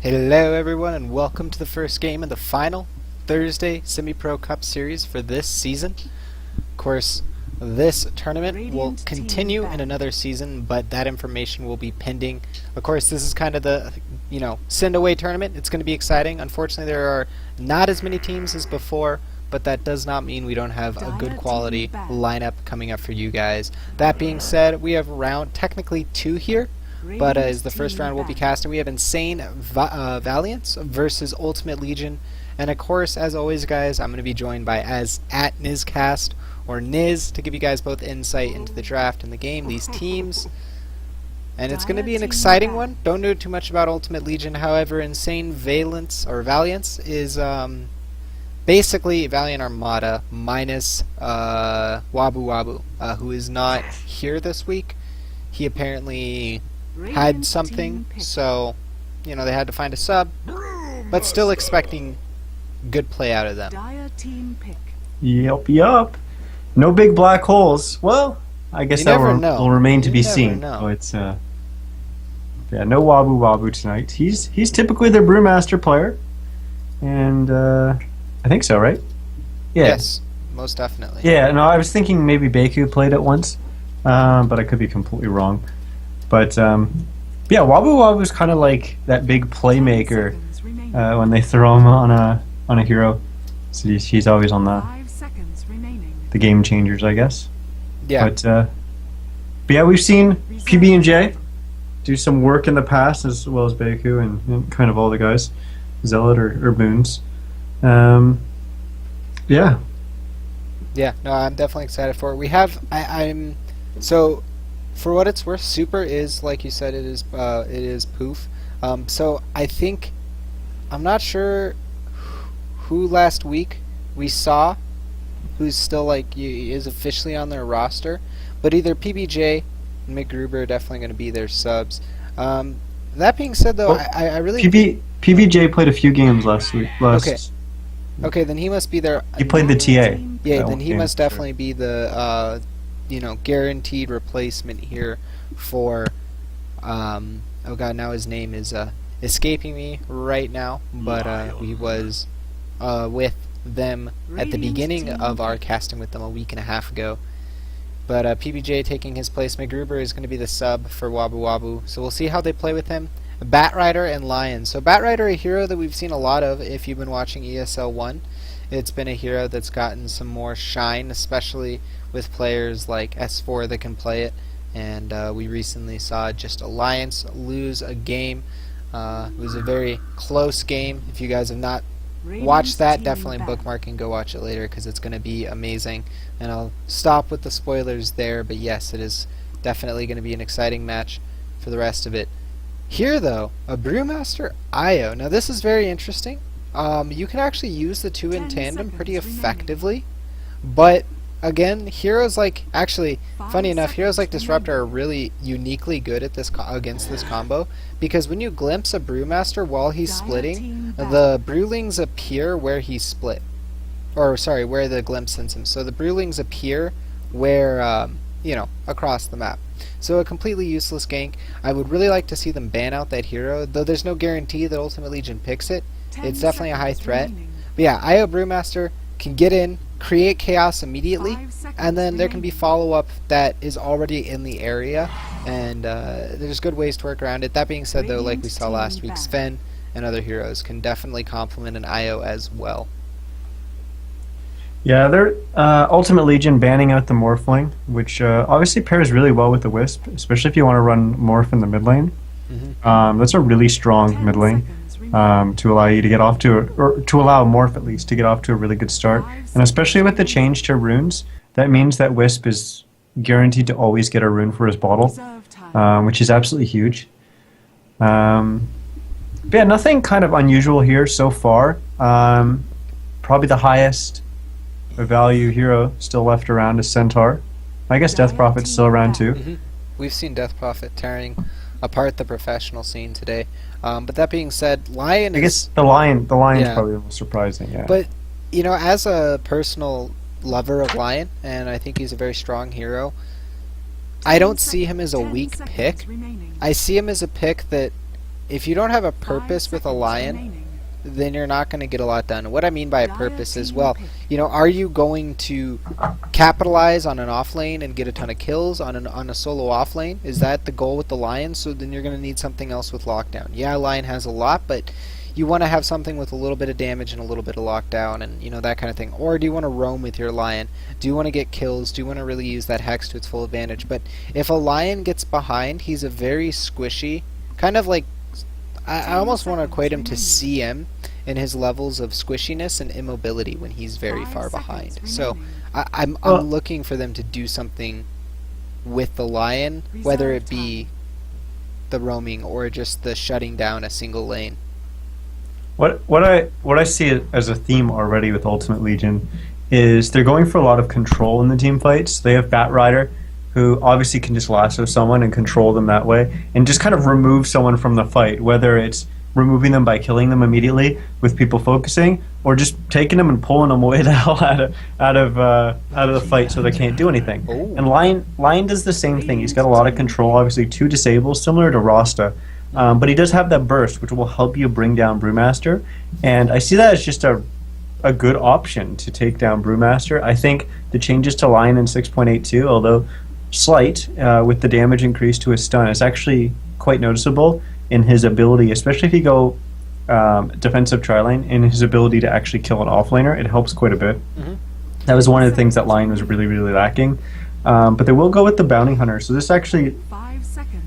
Hello everyone and welcome to the first game of the final Thursday Semi-Pro Cup series for this season. Of course, this tournament will continue in another season, but that information will be pending. Of course, this is kind of the, send away tournament. It's going to be exciting. Unfortunately, there are not as many teams as before, but that does not mean we don't have a good quality lineup coming up for you guys. That being said, we have round technically 2 here. But as the first round we'll be casting, we have Insane.Valiance versus Ultimate Legion. And of course, as always guys, I'm going to be joined by at Nizcast, or Niz, to give you guys both insight into the draft and the game, these teams. And it's going to be an exciting one. Don't know too much about Ultimate Legion, however, Insane.Valiance is basically Valiant Armada minus Wabu, who is not here this week. He apparently had something, so they had to find a sub, but still expecting good play out of them. Yup. No big black holes. Well, I guess that will remain to be seen. So it's no Wabu tonight. He's typically their Brewmaster player, and I think so, right? Yeah. Yes, most definitely. Yeah. No, I was thinking maybe Baku played it once, but I could be completely wrong. But yeah, Wabu's kind of like that big playmaker when they throw him on a hero. So he's always on the game changers, I guess. Yeah. But yeah, we've seen PB&J do some work in the past, as well as Baku and kind of all the guys, Zealot or Boons. Yeah. Yeah. No, I'm definitely excited for it. We have so. For what it's worth, Super is, like you said, it is Poof. So I think, I'm not sure who last week we saw, who's still is officially on their roster, but either PBJ and McGruber are definitely going to be their subs. That being said, though, well, I really PBJ played a few games last week. Okay, then he must be there. He played the TA. Yeah, then he must definitely be the guaranteed replacement here for oh god, now his name is escaping me right now, but he was with them at the beginning of our casting with them a week and a half ago. But PBJ taking his place. McGruber is going to be the sub for Wabu, so we'll see how they play with him. Batrider and Lion. So Batrider, a hero that we've seen a lot of if you've been watching ESL 1. It's been a hero that's gotten some more shine, especially with players like S4 that can play it, and we recently saw just Alliance lose a game. It was a very close game. If you guys have not watched that, definitely bookmark and go watch it later because it's going to be amazing. And I'll stop with the spoilers there, but yes, it is definitely going to be an exciting match for the rest of it. Here though, a Brewmaster IO. Now this is very interesting. You can actually use the two in tandem pretty effectively, but again, heroes funny enough, heroes like Disruptor are really uniquely good at this against this combo, because when you glimpse a Brewmaster while he's splitting, the Brewlings appear where he's split. Or, sorry, where the glimpse sends him. So the Brewlings appear where, across the map. So a completely useless gank. I would really like to see them ban out that hero, though there's no guarantee that Ultimate Legion picks it. It's definitely a high threat. But yeah, IO Brewmaster can get in, create chaos immediately, and then there can be follow-up that is already in the area, and there's good ways to work around it. That being said, though, like we saw last week, Sven and other heroes can definitely complement an IO as well. Yeah, they're Ultimate Legion banning out the Morphling, which obviously pairs really well with the Wisp, especially if you want to run Morph in the mid lane. That's a really strong mid lane. To allow you to get off or to allow Morph at least to get off to a really good start, and especially with the change to runes, that means that Wisp is guaranteed to always get a rune for his bottle, which is absolutely huge. But yeah, nothing kind of unusual here so far. Probably the highest value hero still left around is Centaur. I guess Death Prophet's still around too. We've seen Death Prophet tearing apart the professional scene today. But that being said, Lion is... I guess the Lion's probably the most surprising, yeah. But, as a personal lover of Lion, and I think he's a very strong hero, I don't see him as a weak pick. I see him as a pick that if you don't have a purpose with a lion, then you're not going to get a lot done. What I mean by a purpose is, well, are you going to capitalize on an off lane and get a ton of kills on a solo off lane? Is that the goal with the lion? So then you're going to need something else with lockdown. Yeah, lion has a lot, but you want to have something with a little bit of damage and a little bit of lockdown and that kind of thing. Or do you want to roam with your lion? Do you want to get kills? Do you want to really use that hex to its full advantage? But if a lion gets behind, he's a very squishy, kind of like, I almost want to equate him to CM in his levels of squishiness and immobility when he's very far behind. So I'm looking for them to do something with the lion, whether it be the roaming or just the shutting down a single lane. What I see as a theme already with Ultimate Legion is they're going for a lot of control in the team fights. They have Batrider, who obviously can just lasso someone and control them that way, and just kind of remove someone from the fight, whether it's removing them by killing them immediately with people focusing, or just taking them and pulling them away the hell out of the fight so they can't do anything. Ooh. And Lion does the same thing. He's got a lot of control, obviously 2 disables, similar to Rasta. But he does have that burst, which will help you bring down Brewmaster, and I see that as just a good option to take down Brewmaster. I think the changes to Lion in 6.82, although slight, with the damage increase to his stun, is actually quite noticeable in his ability, especially if you go defensive tri-lane, in his ability to actually kill an offlaner. It helps quite a bit. Mm-hmm. That was one of the things that Lion was really, really lacking. But they will go with the Bounty Hunter, so this actually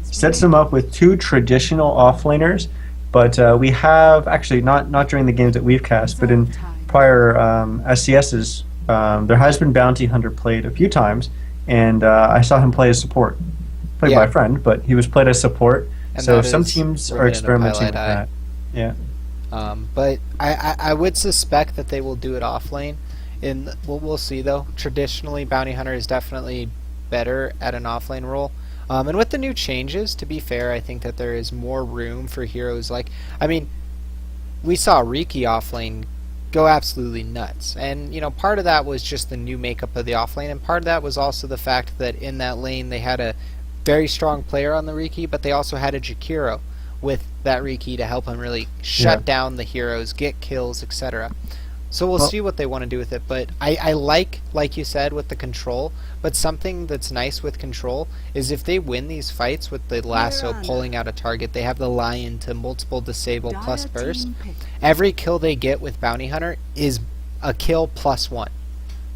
sets them up with 2 traditional offlaners, but we have, actually not during the games that we've cast, but in prior SCSs, there has been Bounty Hunter played a few times, and I saw him play as support. Played by a friend, but he was played as support, and so some teams are experimenting with that. Yeah. But I would suspect that they will do it off lane. We'll see though. Traditionally, Bounty Hunter is definitely better at an off lane role. And with the new changes, to be fair, I think that there is more room for heroes like, we saw Riki offlane go absolutely nuts, and part of that was just the new makeup of the offlane, and part of that was also the fact that in that lane they had a very strong player on the Riki, but they also had a Jakiro with that Riki to help him really shut down the heroes, get kills, etc. So we'll see what they want to do with it, but I like you said, with the control, but something that's nice with control is if they win these fights with the lasso pulling out a target, they have the lion to multiple disable plus burst. Every kill they get with Bounty Hunter is a kill +1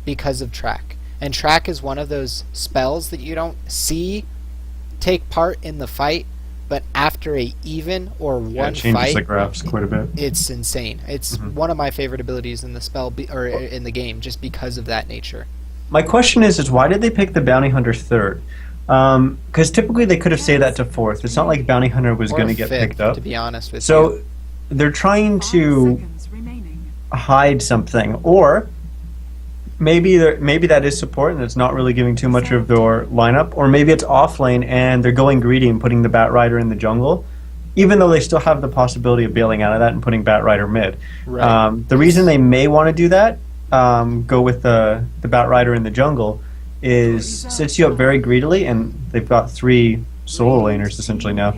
because of track. And track is one of those spells that you don't see take part in the fight, but after a even or one it changes fight, the graphs quite a bit. It's insane. It's one of my favorite abilities in the spell or in the game, just because of that nature. My question is why did they pick the Bounty Hunter 3rd? Because typically they could have saved that to 4th. It's not like Bounty Hunter was going to get 5th, picked up. to be honest with you. So they're trying to hide something, or maybe that is support and it's not really giving too much of their lineup, or maybe it's off lane and they're going greedy and putting the Batrider in the jungle, even though they still have the possibility of bailing out of that and putting Batrider mid. Right. The reason they may want to do that, go with the Batrider in the jungle, is sets you up very greedily, and they've got 3 solo laners essentially now,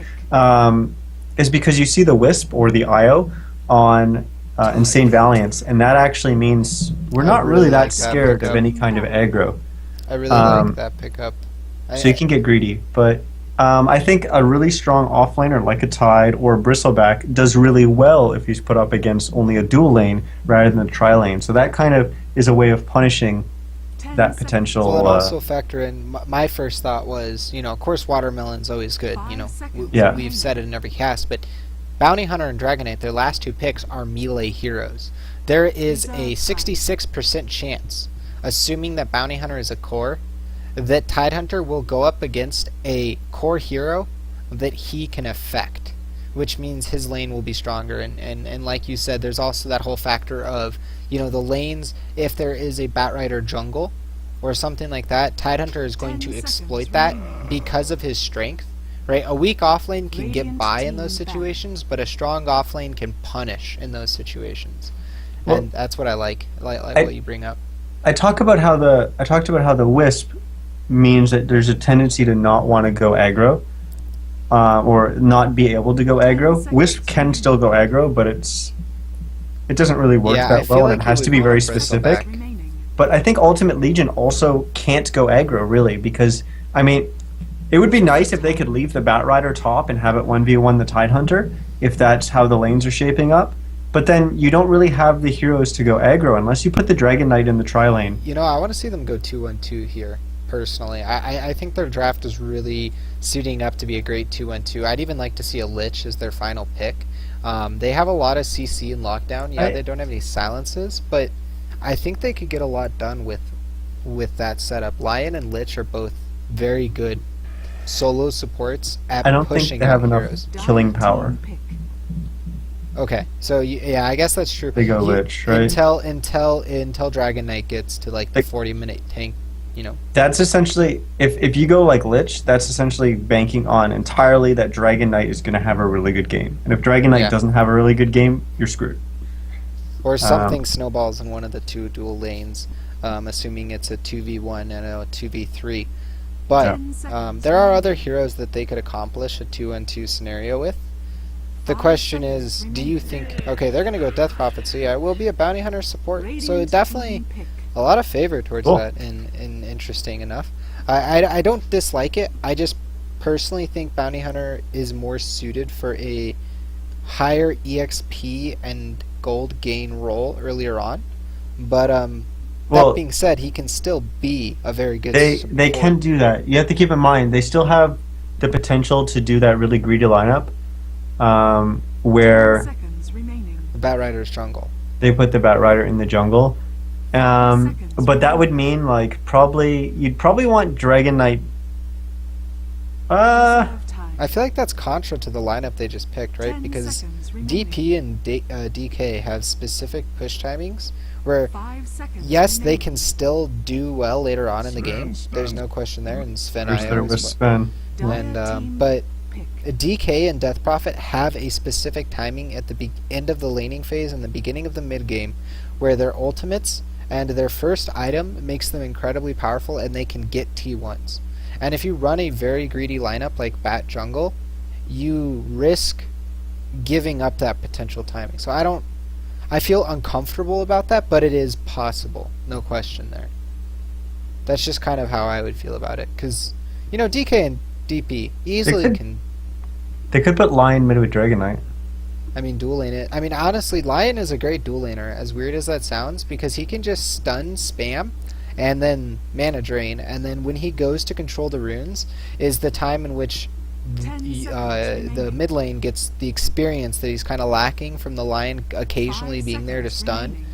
is because you see the Wisp or the IO on Insane.Valiance, and that actually means we're not really that scared of any kind of aggro. I really like that pickup. So you can get greedy, but I think a really strong offlaner like a Tide or a Bristleback does really well if he's put up against only a dual lane rather than a tri-lane. So that kind of is a way of punishing that potential. Well, and also factor in, my first thought was, of course Watermelon's always good. We've said it in every cast, but Bounty Hunter and Dragonite, their last 2 picks are melee heroes. There is a 66% chance, assuming that Bounty Hunter is a core, that Tidehunter will go up against a core hero that he can affect, which means his lane will be stronger. And like you said, there's also that whole factor of, the lanes, if there is a Batrider jungle or something like that, Tidehunter is going to exploit that because of his strength. Right, a weak offlane can get by in those situations, but a strong offlane can punish in those situations, and that's what I like what you bring up. I talked about how the Wisp means that there's a tendency to not want to go aggro, or not be able to go aggro. Wisp can still go aggro, but it doesn't really work Yeah, I that feel well, like and it you has would to be wanna very bristle specific. back. But I think Ultimate Legion also can't go aggro, really, because, I mean, it would be nice if they could leave the Batrider top and have it 1v1 the Tidehunter, if that's how the lanes are shaping up. But then you don't really have the heroes to go aggro unless you put the Dragon Knight in the tri-lane. You know, I want to see them go 2-1-2 here, personally. I think their draft is really suiting up to be a great 2-1-2. I'd even like to see a Lich as their final pick. They have a lot of CC and lockdown. Yeah, they don't have any silences, but I think they could get a lot done with that setup. Lion and Lich are both very good solo supports at I don't pushing think they have young enough heroes. killing power. Okay, so yeah, I guess that's true. They go Lich, right? Until Dragon Knight gets to like the 40-minute tank, you know. That's essentially, if you go like Lich, that's essentially banking on entirely that Dragon Knight is going to have a really good game. And if Dragon Knight doesn't have a really good game, you're screwed. Or something snowballs in one of the two dual lanes, assuming it's a 2v1 and a 2v3. But there are other heroes that they could accomplish a 2-on-2 scenario with. The question is, do you think... Okay, they're going to go Death Prophet, so yeah, it will be a Bounty Hunter support. So definitely a lot of favor towards that, and interesting enough. I don't dislike it. I just personally think Bounty Hunter is more suited for a higher EXP and gold gain role earlier on. But that being said, he can still be a very good support. They can do that. You have to keep in mind, they still have the potential to do that really greedy lineup. Where the Batrider's jungle. They put the Batrider in the jungle. But that would mean like you'd probably want Dragon Knight. I feel like that's contra to the lineup they just picked, right? Because DP and DK have specific push timings where, yes, they can still do well later on in the game. There's no question there. And Sven but DK and Death Prophet have a specific timing at the end of the laning phase and the beginning of the mid game, where their ultimates and their first item makes them incredibly powerful, and they can get T1s. And if you run a very greedy lineup like Bat Jungle, you risk giving up that potential timing. So I feel uncomfortable about that, but it is possible, no question there. That's just kind of how I would feel about it, because you know, DK and DP easily can. They could put Lion mid with Dragon Knight. I mean, dual lane it. I mean, honestly, Lion is a great dual laner, as weird as that sounds, because he can just stun, spam, and then mana drain, and then when he goes to control the runes is the time in which the mid lane gets the experience that he's kind of lacking from the Lion occasionally being there to stun.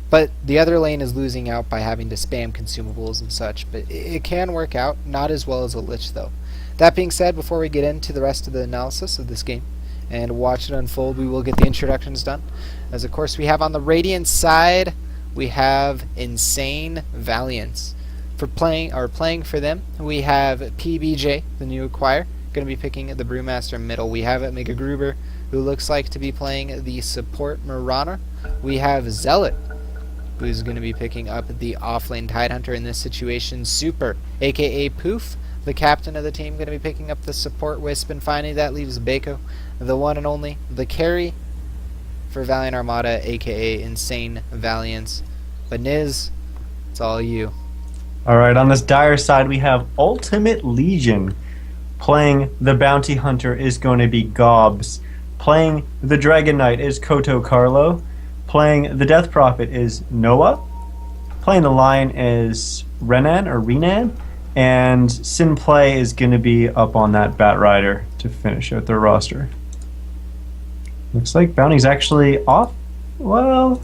But the other lane is losing out by having to spam consumables and such. But it can work out, not as well as a Lich though. That being said, before we get into the rest of the analysis of this game and watch it unfold, we will get the introductions done. As of course we have on the Radiant side, we have Insane.Valiance. Playing for them, we have PBJ, the new acquire, going to be picking the Brewmaster middle. We have Mega Gruber, who looks like to be playing the support Marana. We have Zealot, who's going to be picking up the offlane Tidehunter in this situation. Super, aka Poof, the captain of the team, going to be picking up the support Wisp. And finally, that leaves Bako, the one and only, the carry for Valiant Armada, aka Insane.Valiance. But Niz, it's all you. Alright, on this dire side, we have Ultimate Legion. Playing the Bounty Hunter is going to be Gobs. Playing the Dragon Knight is Koto Carlo. Playing the Death Prophet is Noah. Playing the Lion is Renan. And Sin Play is going to be up on that Batrider to finish out their roster. Looks like Bounty's actually off. Well,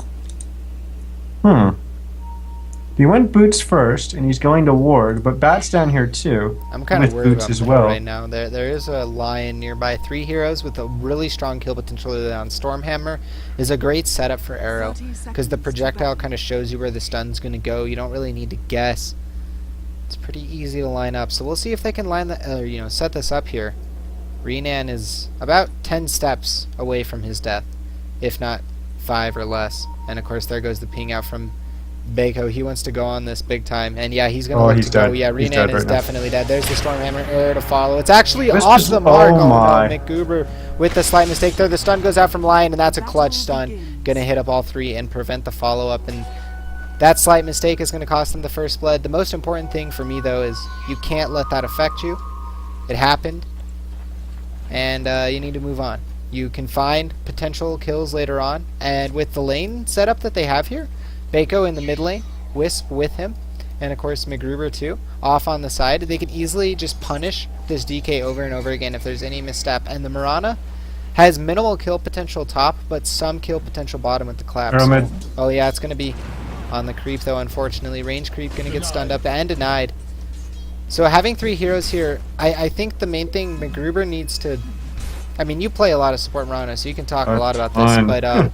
he went Boots first, and he's going to Ward, but Bat's down here too. I'm kind of worried Boots about as him well right now. There is a Lion nearby. 3 heroes with a really strong kill potential on Stormhammer is a great setup for Arrow, because the projectile kind of shows you where the stun's going to go. You don't really need to guess. It's pretty easy to line up. So we'll see if they can set this up here. Renan is about 10 steps away from his death, if not 5 or less. And of course there goes the ping out from Baco, he wants to go on this big time, and yeah, he's gonna Oh, look he's to go. dead. Yeah, He's Renan dead is right now. definitely dead. There's the Stormhammer arrow to follow. It's actually Wisp off is- the mark. oh my. No, McGruber with the slight mistake there. The stun goes out from Lion, and that's a clutch stun. Gonna hit up all three and prevent the follow-up, and that slight mistake is gonna cost him the first blood. The most important thing for me, though, is you can't let that affect you. It happened, and you need to move on. You can find potential kills later on, and with the lane setup that they have here, Baco in the mid lane, Wisp with him, and of course McGruber too, off on the side, they can easily just punish this DK over and over again if there's any misstep. And the Mirana has minimal kill potential top, but some kill potential bottom with the clap. Arrow mid. Oh yeah, it's going to be on the creep though, unfortunately. Range creep going to get stunned up and denied. So having three heroes here, I think the main thing McGruber needs to... I mean, you play a lot of support Mirana, so you can talk a lot about this, but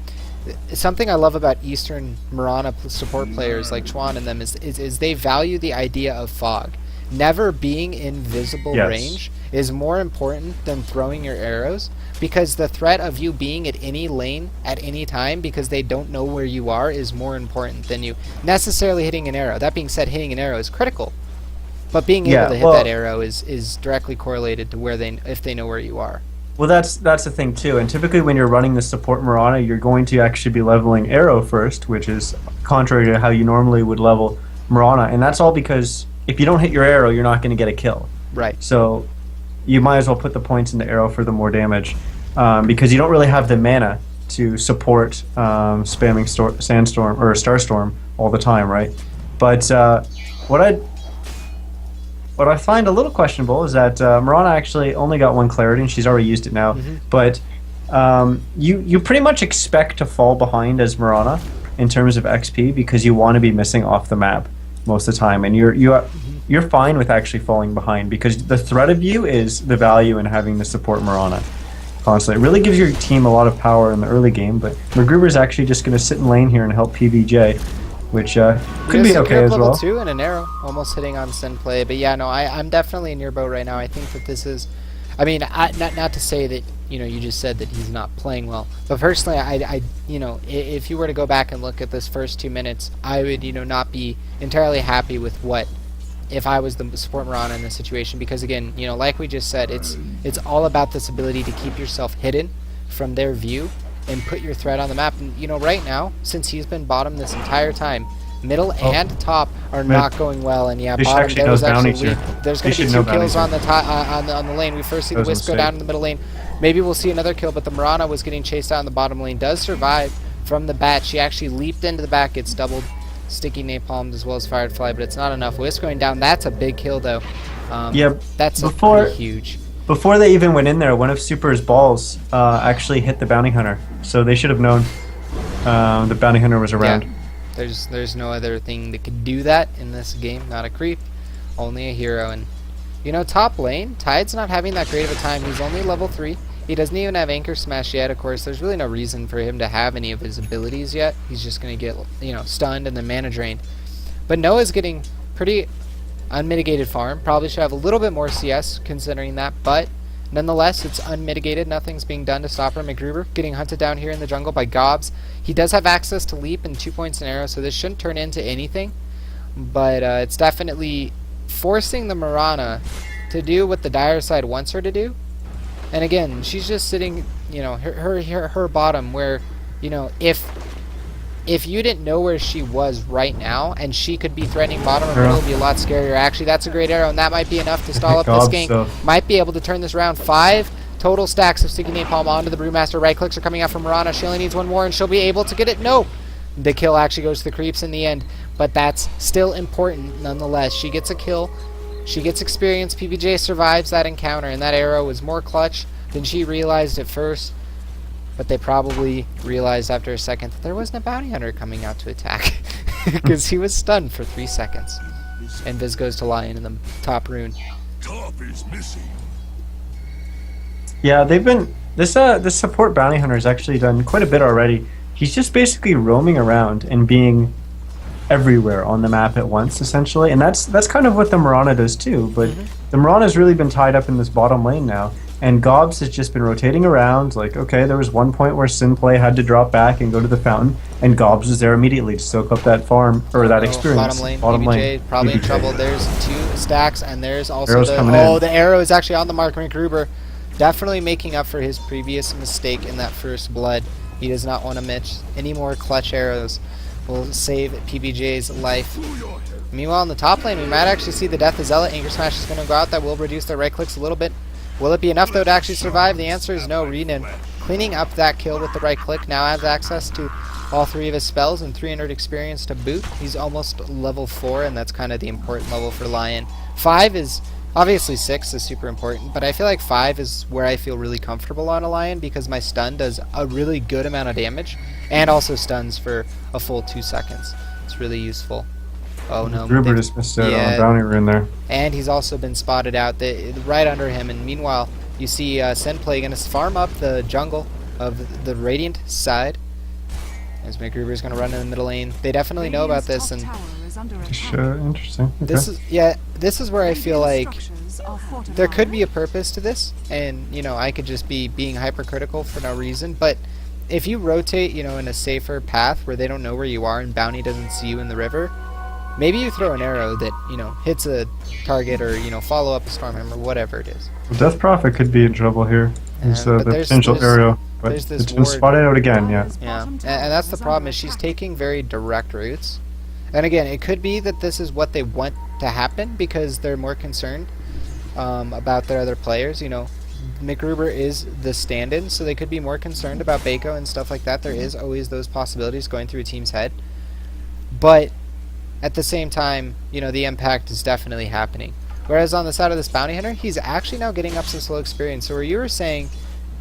something I love about Eastern Mirana support players like Chuan and them is they value the idea of fog. Never being in visible range is more important than throwing your arrows, because the threat of you being at any lane at any time because they don't know where you are is more important than you necessarily hitting an arrow. That being said, hitting an arrow is critical, but being able to hit that arrow is directly correlated to where if they know where you are. Well, that's the thing too, and typically when you're running the support Mirana, you're going to actually be leveling arrow first, which is contrary to how you normally would level Mirana, and that's all because if you don't hit your arrow, you're not going to get a kill. Right. So you might as well put the points into arrow for the more damage, because you don't really have the mana to support spamming Sandstorm or Starstorm all the time, right? But what I find a little questionable is that Mirana actually only got one clarity, and she's already used it now. But you pretty much expect to fall behind as Mirana in terms of XP because you want to be missing off the map most of the time, and you're fine with actually falling behind because the threat of you is the value in having to support Mirana constantly. It really gives your team a lot of power in the early game, but McGruber's actually just going to sit in lane here and help PBJ. Which could be okay as well. Level 2 and an arrow, almost hitting on Sin play. But yeah, no, I'm definitely in your boat right now. I think that this is, I mean, not to say that you just said that he's not playing well, but personally, I if you were to go back and look at this first 2 minutes, I would not be entirely happy with what if I was the support Mirana in this situation, because again, like we just said, it's all about this ability to keep yourself hidden from their view and put your threat on the map. And right now, since he's been bottom this entire time, middle and top are not going well. And yeah, bottom there's going to be 2 kills on the on the lane. We first see the Wisp go down in the middle lane. Maybe we'll see another kill, but the Mirana was getting chased out in the bottom lane. Does survive from the bat. She actually leaped into the back, gets doubled, sticky napalmed as well as fired fly, but it's not enough. Wisp going down. That's a big kill though. That's pretty huge. Before they even went in there, one of Super's balls actually hit the bounty hunter, so they should have known the bounty hunter was around. Yeah. There's no other thing that could do that in this game. Not a creep, only a hero. And top lane, Tide's not having that great of a time. He's only level 3. He doesn't even have Anchor Smash yet. Of course, there's really no reason for him to have any of his abilities yet. He's just going to get stunned and then mana drained. But Noah's getting pretty unmitigated farm. Probably should have a little bit more CS considering that, but nonetheless, it's unmitigated. Nothing's being done to stop her. McGruber getting hunted down here in the jungle by Gobs. He does have access to leap and 2 points in arrow, so this shouldn't turn into anything, but it's definitely forcing the Mirana to do what the dire side wants her to do. And again, she's just sitting, her bottom where, if you didn't know where she was right now, and she could be threatening bottom or middle, it would be a lot scarier. Actually, that's a great arrow, and that might be enough to stall up this gank. Might be able to turn this around. 5 total stacks of sticky napalm onto the Brewmaster. Right clicks are coming out from Mirana. She only needs 1 more, and she'll be able to get it. No! The kill actually goes to the creeps in the end, but that's still important nonetheless. She gets a kill. She gets experience. PBJ survives that encounter, and that arrow was more clutch than she realized at first. But they probably realized after a second that there wasn't a bounty hunter coming out to attack because he was stunned for 3 seconds. And Viz goes to Lion in the top rune. Top is missing. Yeah, they've been this support bounty hunter has actually done quite a bit already. He's just basically roaming around and being everywhere on the map at once, essentially, and that's kind of what the Mirana does too. But the Mirana's really been tied up in this bottom lane now, and Gobs has just been rotating around. Like, okay, there was one point where Sinplay had to drop back and go to the fountain, and Gobs was there immediately to soak up that farm or that experience. Bottom lane, probably in trouble. There's 2 stacks, and there's also Arrow's coming in. the arrow is actually on the mark. McGruber definitely making up for his previous mistake in that first blood. He does not want to miss any more clutch arrows. Will save PBJ's life. Meanwhile, in the top lane, we might actually see the death of Zealot. Anchor Smash is going to go out. That will reduce their right clicks a little bit. Will it be enough, though, to actually survive? The answer is no. Renan cleaning up that kill with the right click. Now has access to all 3 of his spells and 300 experience to boot. He's almost level 4, and that's kind of the important level for Lion. 5 is... Obviously 6 is super important, but I feel like 5 is where I feel really comfortable on a Lion because my stun does a really good amount of damage and also stuns for a full 2 seconds. It's really useful. Oh no. Gruber just missed out on a bounty rune there. And he's also been spotted out right under him, and meanwhile you see Senplay going to farm up the jungle of the Radiant side. As McGruber's going to run in the middle lane. They definitely know about this, and interesting. Okay. This is where I feel like there could be a purpose to this, and you know, I could just be being hypercritical for no reason, but if you rotate, you know, in a safer path where they don't know where you are and Bounty doesn't see you in the river, maybe you throw an arrow that, you know, hits a target, or, you you up a Stormhammer, whatever it is. Well, Death Prophet could be in trouble here. The potential arrow, but it's been spotted out again, yeah. Yeah, and that's the problem, is she's taking very direct routes. And again, it could be that this is what they want to happen because they're more concerned about their other players. You know, McGruber is the stand-in, so they could be more concerned about Baco and stuff like that. There is always those possibilities going through a team's head. But at the same time, you know, the impact is definitely happening. Whereas on the side of this Bounty Hunter, he's actually now getting up some slow experience. So where you were saying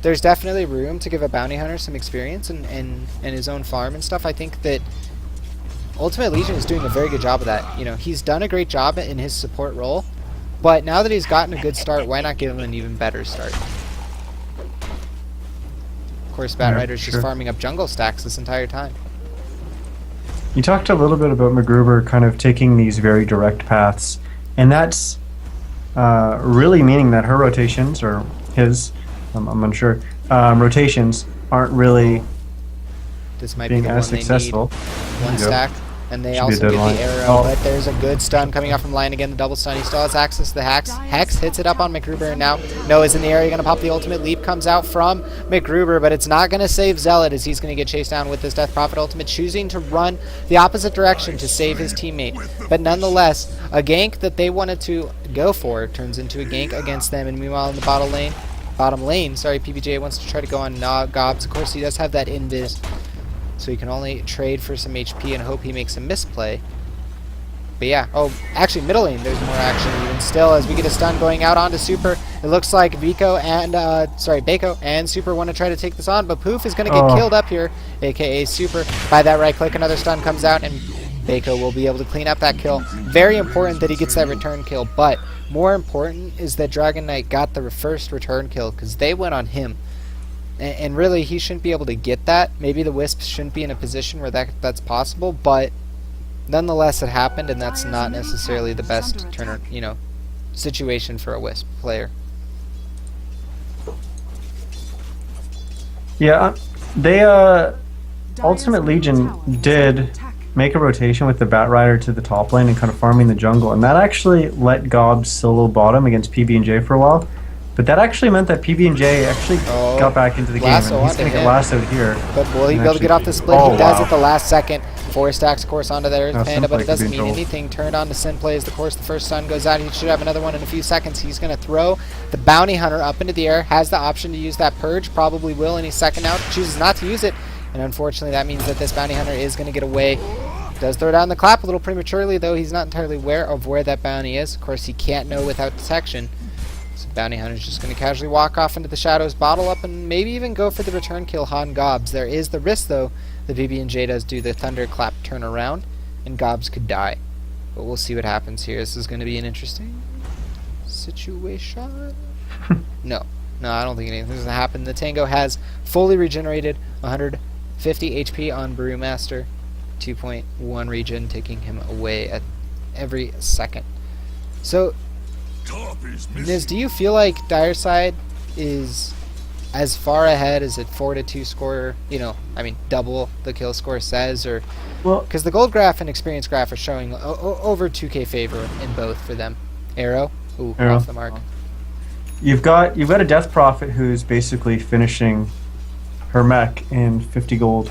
there's definitely room to give a Bounty Hunter some experience and his own farm and stuff, I think that Ultimate Legion is doing a very good job of that. You know, he's done a great job in his support role, but now that he's gotten a good start, why not give him an even better start? Of course, Batrider's just farming up jungle stacks this entire time. You talked a little bit about McGruber kind of taking these very direct paths, and that's really meaning that her rotations, or his, I'm unsure, rotations aren't really this might being be the as one successful. One stack. And they Should also get the arrow, Oh. but there's a good stun coming off from Lion again, the double stun. He still has access to the Hex. Hex hits it up on McGruber, and now Noah's in the area, going to pop the ultimate. Leap comes out from McGruber, but it's not going to save Zealot, as he's going to get chased down with this Death Prophet ultimate, choosing to run the opposite direction to save his teammate. But nonetheless, a gank that they wanted to go for turns into a gank against them, and meanwhile in the bottom lane, PBJ wants to try to go on Gobs. Of course, he does have that invis, so he can only trade for some HP and hope he makes a misplay. But yeah, oh, actually middle lane there's more action even still, as we get a stun going out onto Super. It looks like Baco and Super want to try to take this on, but Poof is going to get killed up here, aka Super, by that right click. Another stun comes out, and Baco will be able to clean up that kill. Very important that he gets that return kill, but more important is that Dragon Knight got the first return kill, because they went on him. And really, he shouldn't be able to get that. Maybe the Wisps shouldn't be in a position where that's possible, but nonetheless, it happened, and that's not necessarily the best situation for a Wisp player. Yeah, they Ultimate Legion did make a rotation with the Batrider to the top lane and kind of farming the jungle, and that actually let Gobs solo bottom against PB&J for a while. But that actually meant that PB&J actually got back into the game, and he's going to get lassoed here. But will he be able to get off the split? He does at the last second. 4 stacks, of course, onto their Panda, but it doesn't mean anything. Turned on to Sinplay, as of course the first stun goes out. He should have another one in a few seconds. He's going to throw the Bounty Hunter up into the air. Has the option to use that Purge. Probably will any second now. Chooses not to use it. And unfortunately, that means that this Bounty Hunter is going to get away. Does throw down the clap a little prematurely, though. He's not entirely aware of where that bounty is. Of course, he can't know without detection. So Bounty Hunter's just going to casually walk off into the shadows, bottle up, and maybe even go for the return kill on Gobs. There is the risk, though. The BB&J does do the Thunderclap turnaround, and Gobs could die. But we'll see what happens here. This is going to be an interesting situation. No, I don't think anything's going to happen. The Tango has fully regenerated 150 HP on Brewmaster. 2.1 regen, taking him away at every second. So, Niz, do you feel like Dire Side is as far ahead as a 4-2 score, you know, I mean, double the kill score says, or Well, because the gold graph and experience graph are showing over 2k favor in both for them. Arrow, ooh, Arrow. off the mark. you've got a Death Prophet who's basically finishing her mech in 50 gold.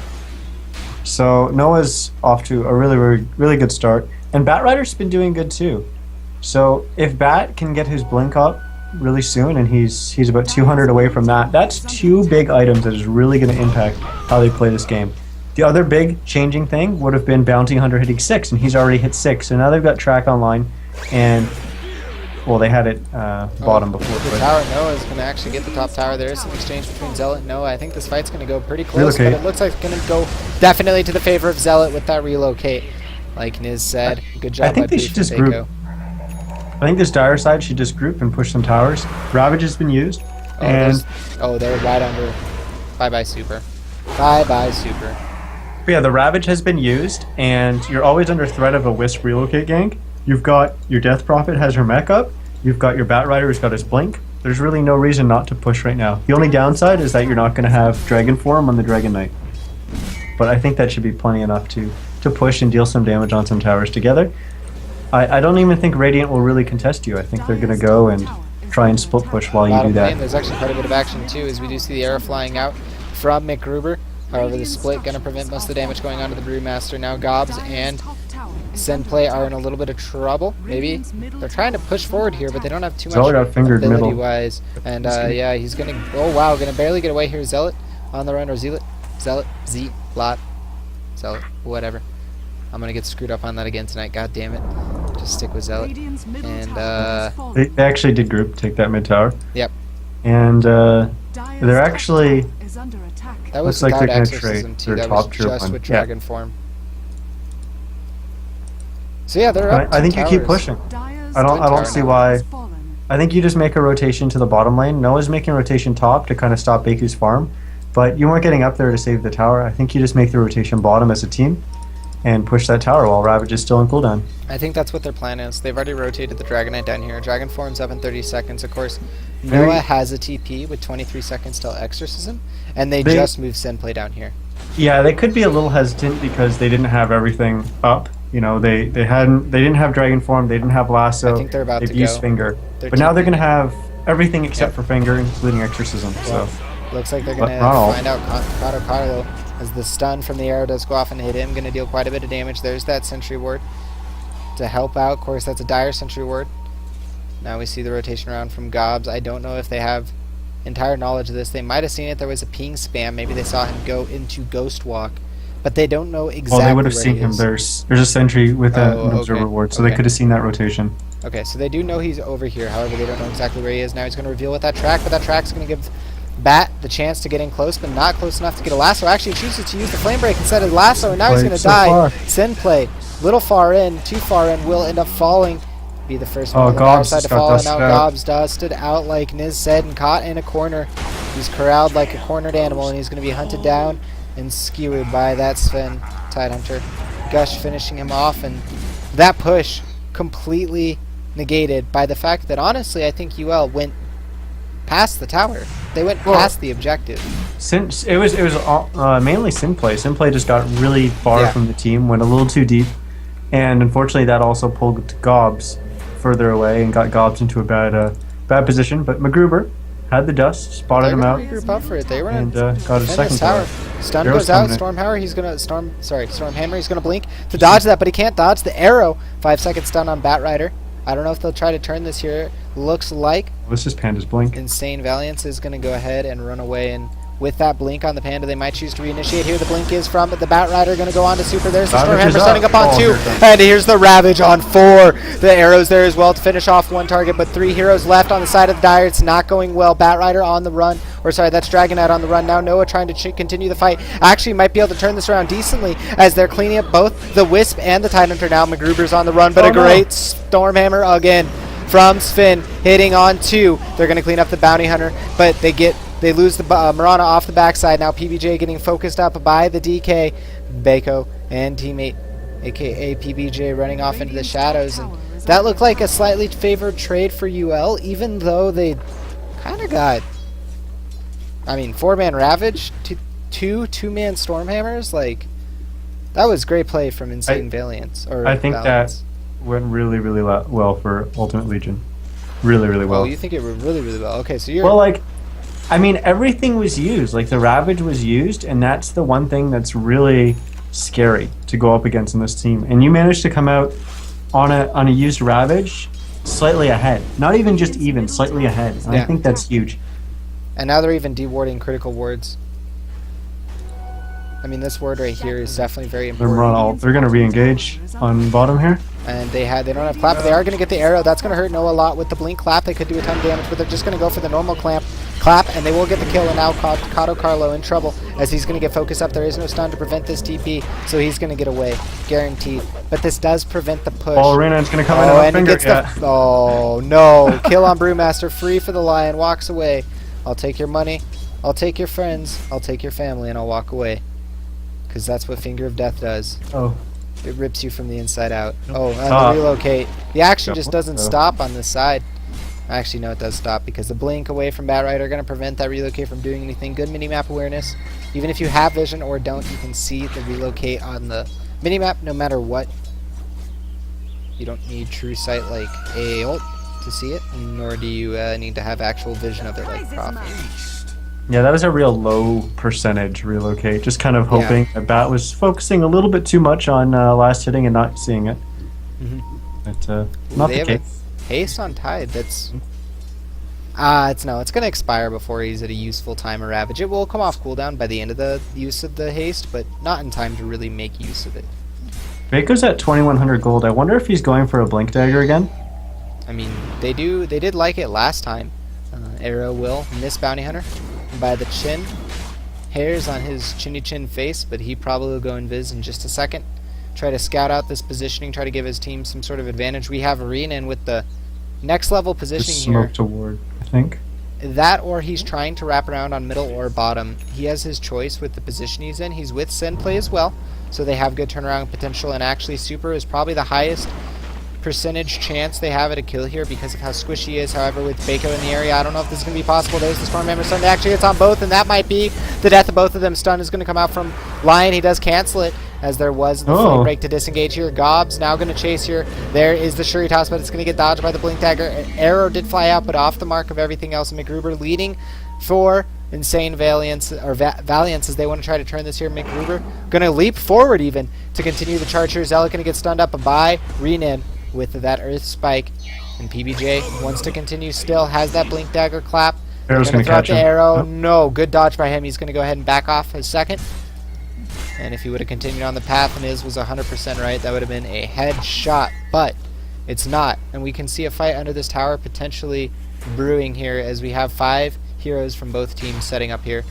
So Noah's off to a really good start, and Bat Rider's been doing good too. So if Bat can get his blink up really soon, and he's about 200 away from that, that's 2 big items that is really going to impact how they play this game. The other big changing thing would have been Bounty Hunter hitting 6, and he's already hit 6. So now they've got track online, and well, they had it bottom before. The But tower, Noah is going to actually get the top tower. There is some exchange between Zealot and Noah. I think this fight's going to go pretty close, Relocate. but it looks like it's going to go definitely to the favor of Zealot with that relocate. Like Niz said, good job I think by they Brief should and just group. Seiko. I think this dire side should just group and push some towers. Ravage has been used, and They're right under. Bye-bye, Super. Bye-bye, Super. but yeah, the Ravage has been used, and you're always under threat of a Wisp relocate gank. You've got your Death Prophet has her mech up. You've got your Bat Rider who's got his blink. There's really no reason not to push right now. The only downside is that you're not going to have Dragon Form on the Dragon Knight. But I think that should be plenty enough to push and deal some damage on some towers together. I don't even think Radiant will really contest you. I think they're going to go and try and split push while you Bottom do lane, that. there's actually quite a bit of action too, as we do see the arrow flying out from McGruber. However, the split going to prevent most of the damage going on to the Brewmaster. Now Gobs and Senplay are in a little bit of trouble. Maybe they're trying to push forward here, but they don't have too much Zealot got fingered middle. ability-wise. And yeah, he's going to... Oh, wow, going to barely get away here. Zealot on the run, or Zealot. Zealot, Z-Lot, Zealot, whatever. I'm going to get screwed up on that again tonight. God damn it. Just stick with Zealot. And, They actually did group, take that mid tower. yep. And they're actually... That was Looks like without they're gonna exorcism trade too. their That was top tier just one. with Yeah. dragon form. So yeah, they're up. I think 2 you keep towers. pushing. I don't see why. I think you just make a rotation to the bottom lane. Noah's making a rotation top to kind of stop Baku's farm, but you weren't getting up there to save the tower. I think you just make the rotation bottom as a team and push that tower while Ravage is still in cooldown. I think that's what their plan is. They've already rotated the Dragon Knight down here. Dragon form's up in 30 seconds. Of course, Very- Noah has a TP with 23 seconds till Exorcism, and they just moved Senplay down here. Yeah, they could be a little hesitant because they didn't have everything up. You know, they didn't have Dragon Form, they didn't have Lasso. I think they're about They've to used go. Finger, They're but now they're TP. going to have everything except Yep. for Finger, including Exorcism. Well, So looks like they're But going to not all. find out Kato Carlo as the stun from the arrow does go off and hit him. Going to deal quite a bit of damage. There's that Sentry Ward to help out. Of course, that's a dire Sentry Ward. Now we see the rotation around from Gobs. I don't know if they have entire knowledge of this. They might have seen it. There was a ping spam. Maybe they saw him go into Ghost Walk, but they don't know exactly. well, they would have where seen he him. is. There's a sentry with an Oh, observer okay. ward, so Okay. they could have seen that rotation. Okay, so they do know he's over here. However, they don't know exactly where he is. Now he's going to reveal with that track, but that track's going to give Bat the chance to get in close, but not close enough to get a lasso. Actually, he chooses to use the flame break instead of lasso, and now he's Played going to so die. far. Senplay, little far in, too far in, will end up falling. Be the first Oh, one on the Gobs side to just got fall, and dusted now out. Gobs dusted out like Niz said and caught in a corner. He's corralled like a cornered animal, and he's going to be hunted down and skewered by that Sven Tidehunter. Gush finishing him off, and that push completely negated by the fact that honestly I think UL went past the tower. They went past the objective. Since it was mainly Sinplay. Sinplay just got really far Yeah. from the team, went a little too deep, and unfortunately that also pulled Gobs further away and got Gobs into a bad position. But McGruber had the dust, spotted They're him going out, to regroup up for it. They were and in got a second tower. Stun Arrow's goes out. coming in. Stormhammer, he's gonna Stormhammer, he's gonna blink to dodge that, but he can't dodge the arrow. 5 second stun on Bat Rider. I don't know if they'll try to turn this here. Looks like This is Panda's blink. Insane.Valiance is gonna go ahead and run away, and with that blink on the Panda, they might choose to reinitiate here. The blink is from the Bat Rider, gonna go on to Super. There's the Ravage is Stormhammer setting up. up on Oh, 2, here it comes. and here's the Ravage on 4. The arrows there as well to finish off one target, but 3 heroes left on the side of the Dire. It's not going well. Bat Rider on the run, or sorry, that's Dragonite on the run. Now Noah trying to continue the fight. Actually might be able to turn this around decently as they're cleaning up both the Wisp and the Tidehunter. Now McGruber's on the run, but Oh, a great Stormhammer again from Sven hitting on 2. They're going to clean up the Bounty Hunter, but they lose the Marana off the backside. Now PBJ getting focused up by the DK. Bako and teammate, aka PBJ, running off into the shadows. And that looked like a slightly favored trade for UL, even though they kind of got I mean, 4-man Ravage, two-man Stormhammers, like, that was great play from Insane.Valiance. I think that went really, really well for Ultimate Legion. Really, really well. Oh, you think it went really, really well. Okay, so you're... Well, like, I mean, everything was used. Like, the Ravage was used, and that's the one thing that's really scary to go up against in this team. And you managed to come out on a used Ravage slightly ahead. Not even just even, slightly ahead. And I think that's huge. And now they're even dewarding critical wards. I mean, this ward right here is definitely very important. They're going to re-engage on bottom here. And they don't have clap, but they are going to get the arrow. That's going to hurt Noah a lot with the blink clap. They could do a ton of damage, but they're just going to go for the normal clap, and they will get the kill. And now Kato Carlo in trouble as he's going to get focused up. There is no stun to prevent this TP, so he's going to get away, guaranteed. But this does prevent the push. Oh, Rena's going to come in on and finger. Oh no! Kill on Brewmaster, free for the Lion, walks away. I'll take your money, I'll take your friends, I'll take your family, and I'll walk away. Because that's what Finger of Death does. Oh. It rips you from the inside out. Oh, and the relocate. The action just doesn't stop on this side. Actually, no, it does stop because the blink away from Batrider are going to prevent that relocate from doing anything. Good minimap awareness. Even if you have vision or don't, you can see the relocate on the minimap no matter what. You don't need true sight like a ult to see it, nor do you need to have actual vision of it like Prophet. Yeah, that was a real low percentage relocate. Just kind of hoping that Bat was focusing a little bit too much on last hitting and not seeing it. But not the case. Haste on Tide. That's it's going to expire before he's at a useful time of Ravage. It will come off cooldown by the end of the use of the haste, but not in time to really make use of it. Baco's at 2100 gold. I wonder if he's going for a blink dagger again. I mean, they did like it last time. Arrow will miss Bounty Hunter by the chin. Hairs on his chinny chin face, but he probably will go invis in just a second. Try to scout out this positioning, try to give his team some sort of advantage. We have Arena in with the next level positioning just here. Smoke toward, I think. That or he's trying to wrap around on middle or bottom. He has his choice with the position he's in. He's with Sen play as well, so they have good turnaround potential, and actually Super is probably the highest percentage chance they have at a kill here because of how squishy he is. However, with Bako in the area, I don't know if this is going to be possible. There's the Stormhammer stun. Actually, it's on both, and that might be the death of both of them. Stun is going to come out from Lion. He does cancel it, as there was the flame break to disengage here. Gob's now going to chase here. There is the Shuri toss, but it's going to get dodged by the Blink Dagger. Arrow did fly out, but off the mark of everything else. McGruber leading for Insane.Valiance, or Valiance, as they want to try to turn this here. McGruber going to leap forward even to continue the charge here. Zealot going to get stunned up by Renan with that Earth Spike, and PBJ wants to continue still, has that Blink Dagger clap. Arrow's going to catch him. The arrow. No, good dodge by him. He's going to go ahead and back off a second. And if he would have continued on the path and his was 100% right, that would have been a headshot, but it's not. And we can see a fight under this tower potentially brewing here as we have 5 heroes from both teams setting up here.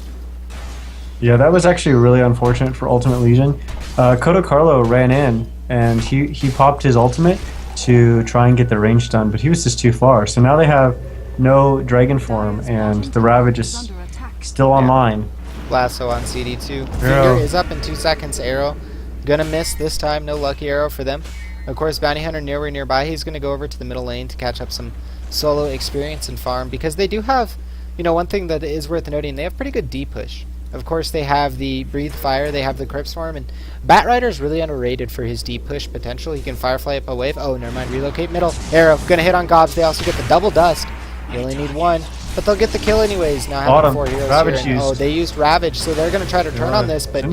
Yeah, that was actually really unfortunate for Ultimate Legion. Kodo Carlo ran in and he popped his ultimate to try and get the range done, but he was just too far. So now they have no Dragon Form, and the Ravage is still online. Lasso on CD2. Finger is up in 2 seconds. Arrow gonna miss this time. No lucky arrow for them. Of course, Bounty Hunter nowhere nearby. He's gonna go over to the middle lane to catch up some solo experience and farm, because they do have, one thing that is worth noting, they have pretty good D push. Of course, they have the Breathe Fire, they have the Crypt Swarm, and Batrider is really underrated for his deep push potential. He can Firefly up a wave. Oh, never mind. Relocate middle. Arrow gonna hit on Gobs. They also get the double dust. You only need 1, but they'll get the kill anyways. Now having 4 heroes Ravage here. Oh, they used Ravage, so they're gonna try to turn on this, but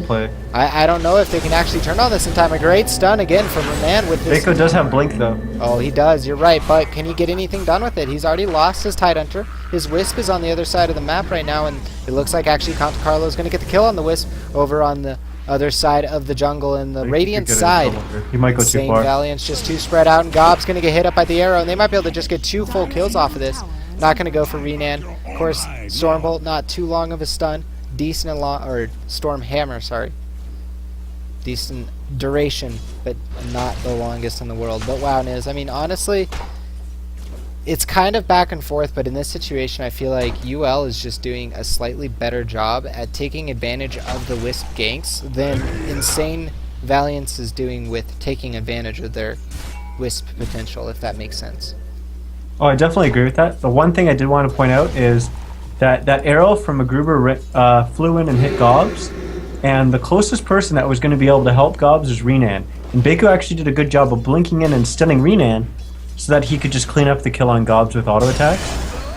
I don't know if they can actually turn on this in time. A great stun again from Roman with this. Bako does have Blink though. Oh, he does. You're right, but can he get anything done with it? He's already lost his Tidehunter. His Wisp is on the other side of the map right now, and it looks like actually Count Carlo is going to get the kill on the Wisp over on the other side of the jungle, and the Radiant side. He might go too far. Valiance just too spread out, and Gob's going to get hit up by the arrow, and they might be able to just get 2 full kills off of this. Not going to go for Renan. Of course, Stormbolt, not too long of a stun. Decent and long, or Stormhammer, sorry. Decent duration, but not the longest in the world. But wow, Niz, I mean, honestly, it's kind of back and forth, but in this situation, I feel like UL is just doing a slightly better job at taking advantage of the Wisp ganks than Insane.Valiance is doing with taking advantage of their Wisp potential, if that makes sense. Oh, I definitely agree with that. The one thing I did want to point out is that arrow from MacGruber flew in and hit Gobs, and the closest person that was going to be able to help Gobs is Renan. And Bako actually did a good job of blinking in and stunning Renan so that he could just clean up the kill on Gobs with auto attacks.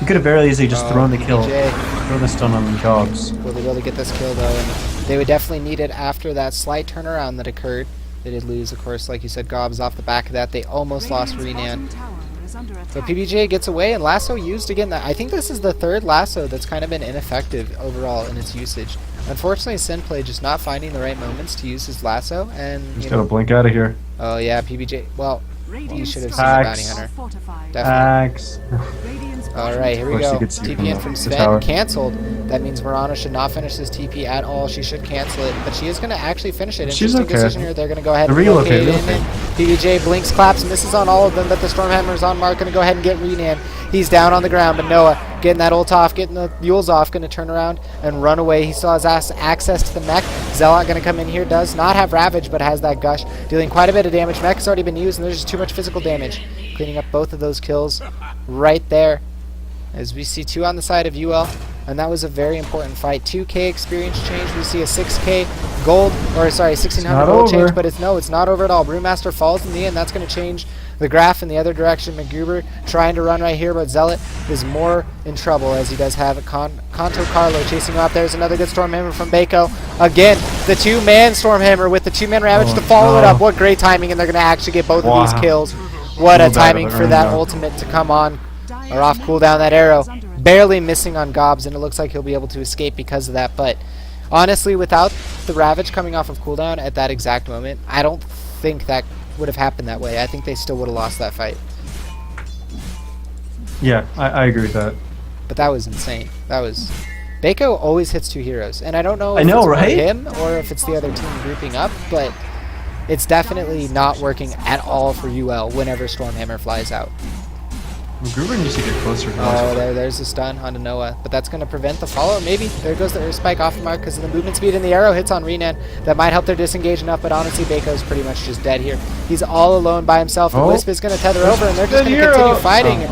He could have very easily just thrown the kill, thrown the stun on Gobs. Will they be able to get this kill though? And they would definitely need it after that slight turnaround that occurred. They did lose, of course, like you said, Gobs off the back of that. They almost lost Renan. So PBJ gets away, and Lasso used again. I think this is the third Lasso that's kind of been ineffective overall in its usage. Unfortunately, Sinplay just not finding the right moments to use his Lasso, and Just gotta blink out of here. Oh yeah, PBJ. Well, you should have seen the bounty hunter. Definitely. Alright, here we go. TP in from Sven, cancelled. That means Mirana should not finish this TP at all. She should cancel it, but she is going to actually finish it. She's Interesting decision here. They're going to go ahead and relocate in. PBJ blinks, claps, misses on all of them, but the Stormhammer's on mark. Going to go ahead and get Renan. He's down on the ground, but Noah getting that ult off, getting the Yules off, going to turn around and run away. He still has access to the mech. Zealot going to come in here, does not have Ravage, but has that Gush, dealing quite a bit of damage. Mech has already been used, and there's just too much physical damage. Cleaning up both of those kills right there. As we see 2 on the side of UL, and that was a very important fight. 2k experience change. We see a 6k gold, or sorry, 1600 gold change, but it's not over at all. Brewmaster falls in the end. That's going to change the graph in the other direction. MacGruber trying to run right here, but Zealot is more in trouble as he does have Conto Carlo chasing him up. There's another good Stormhammer from Bako. Again, the 2-man Stormhammer with the 2-man Ravage to follow it up. What great timing, and they're going to actually get both of these kills. What a timing for that ultimate to come on. Or off cooldown, that arrow barely missing on Gobs, and it looks like he'll be able to escape because of that. But honestly, without the Ravage coming off of cooldown at that exact moment, I don't think that would have happened that way. I think they still would have lost that fight. Yeah, I agree with that. But that was insane. That was... Bako always hits 2 heroes, and I don't know if it's him or if it's the other team grouping up, but it's definitely not working at all for UL whenever Stormhammer flies out. MacGruber needs to get closer. Oh, there's a stun onto Noah, but that's going to prevent the follow. Maybe. There goes the air spike off the mark because of the movement speed, and the arrow hits on Renan. That might help their disengage enough, but honestly, Bako's pretty much just dead here. He's all alone by himself. The Wisp is going to tether over, and they're just going to continue fighting.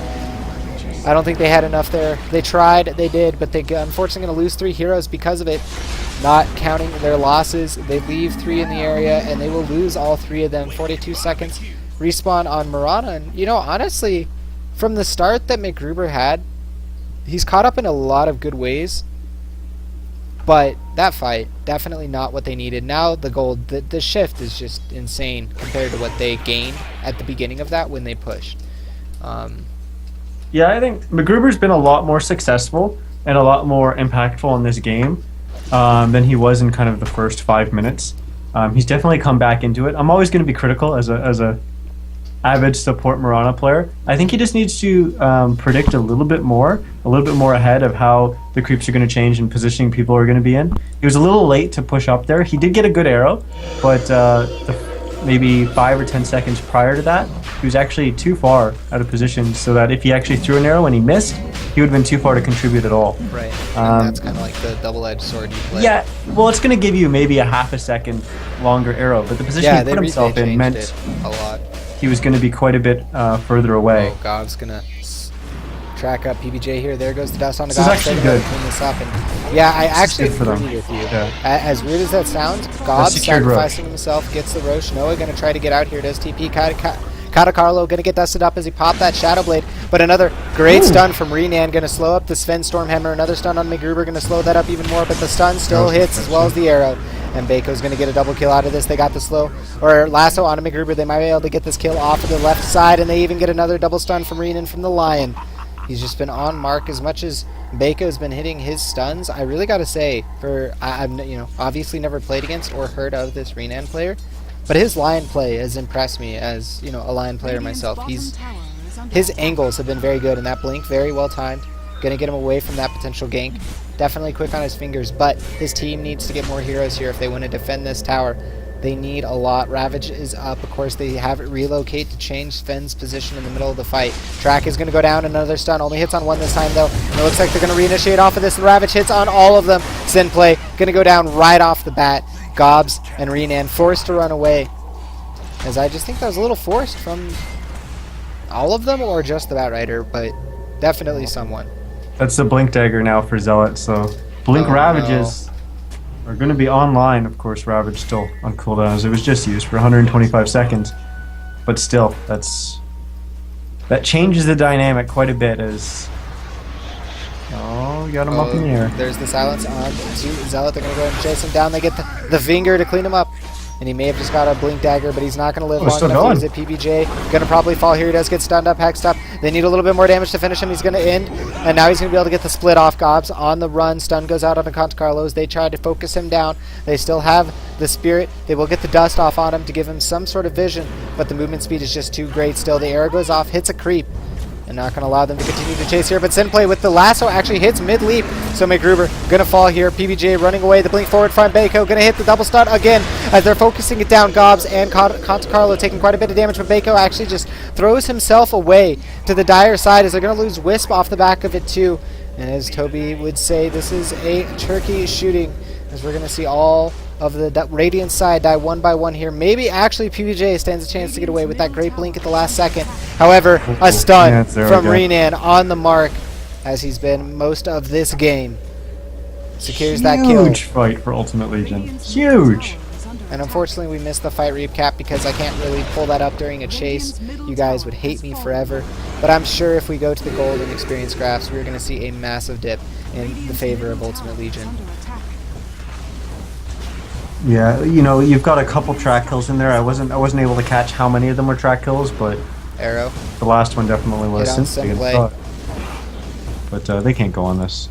I don't think they had enough there. They tried, they did, but they unfortunately going to lose 3 heroes because of it. Not counting their losses, they leave 3 in the area, and they will lose all 3 of them. 42 seconds. Respawn on Mirana, and you know, honestly... From the start that MacGruber had, he's caught up in a lot of good ways, but that fight, definitely not what they needed. Now the gold, the shift is just insane compared to what they gained at the beginning of that when they pushed. Yeah, I think MacGruber's been a lot more successful and a lot more impactful in this game than he was in kind of the first 5 minutes. He's definitely come back into it. I'm always going to be critical as a avid support Mirana player. I think he just needs to predict a little bit more ahead of how the creeps are going to change and positioning people are going to be in. He was a little late to push up there. He did get a good arrow, but maybe 5 or 10 seconds prior to that, he was actually too far out of position so that if he actually threw an arrow and he missed, he would have been too far to contribute at all. Right, and that's kind of like the double-edged sword you play. Yeah, well, it's going to give you maybe a half a second longer arrow, but the position he put himself in meant a lot. He was going to be quite a bit further away. Oh, Gov's going to track up PBJ here. There goes the dust on the Gov. This is actually good. Clean this up. And yeah, I actually agree with you. Yeah. As weird as that sounds, Gov sacrificing himself, gets the Roche. Noah going to try to get out here. Does TP. Catacarlo going to get dusted up as he popped that Shadow Blade. But another great stun from Renan. Going to slow up the Sven Stormhammer. Another stun on MacGruber. Going to slow that up even more. But the stun still hits as well as the arrow. And Bako's going to get a double kill out of this. They got the slow, or lasso onto MacGruber. They might be able to get this kill off of the left side, and they even get another double stun from Renan from the Lion. He's just been on mark as much as Bako's been hitting his stuns. I really got to say, I've obviously never played against or heard of this Renan player, but his Lion play has impressed me as, a Lion player myself. His angles have been very good, and that blink very well timed. Going to get him away from that potential gank. Definitely quick on his fingers, but his team needs to get more heroes here if they want to defend this tower. They need a lot. Ravage is up. Of course, they have it relocate to change Sven's position in the middle of the fight. Track is going to go down. Another stun. Only hits on 1 this time, though. And it looks like they're going to reinitiate off of this, and Ravage hits on all of them. Sinplay going to go down right off the bat. Gobs and Renan forced to run away. As I just think that was a little forced from all of them, or just the Batrider, but definitely someone. That's the Blink Dagger now for Zealot, so Blink Oh, Ravages are going to be online. Of course, Ravage still on cooldown as it was just used for 125 seconds. But still, that changes the dynamic quite a bit as... Oh, you got him up in the air. There's the silence on to Zealot. They're going to go and chase him down. They get the finger to clean him up. And he may have just got a Blink Dagger, but he's not going to live long enough to use it. PBJ going to probably fall here. He does get stunned up, hexed up. They need a little bit more damage to finish him. He's going to end. And now he's going to be able to get the split off Gobs on the run. Stun goes out on the Conte Carlos. They try to focus him down. They still have the Spirit. They will get the dust off on him to give him some sort of vision. But the movement speed is just too great still. The arrow goes off, hits a creep. And not going to allow them to continue to chase here. But Sinplay with the lasso actually hits mid-leap. So McGruber going to fall here. PBJ running away. The blink forward front. Baco going to hit the double stun again as they're focusing it down. Gobs and Conte Carlo taking quite a bit of damage. But Baco actually just throws himself away to the dire side as they're going to lose Wisp off the back of it too. And as Toby would say, this is a turkey shooting. As we're going to see all of the Radiant side die one by one here. Maybe actually PBJ stands a chance to get away with that great blink at the last second. However, a stun from Renan on the mark, as he's been most of this game. Secures that kill. Huge fight for Ultimate Legion. Huge! And unfortunately we missed the fight recap because I can't really pull that up during a chase. You guys would hate me forever. But I'm sure if we go to the gold and experience graphs, we're going to see a massive dip in the favor of Ultimate Legion. Yeah, you know, you've got a couple track kills in there. I wasn't able to catch how many of them were track kills, but Arrow. The last one definitely was. But they can't go on this.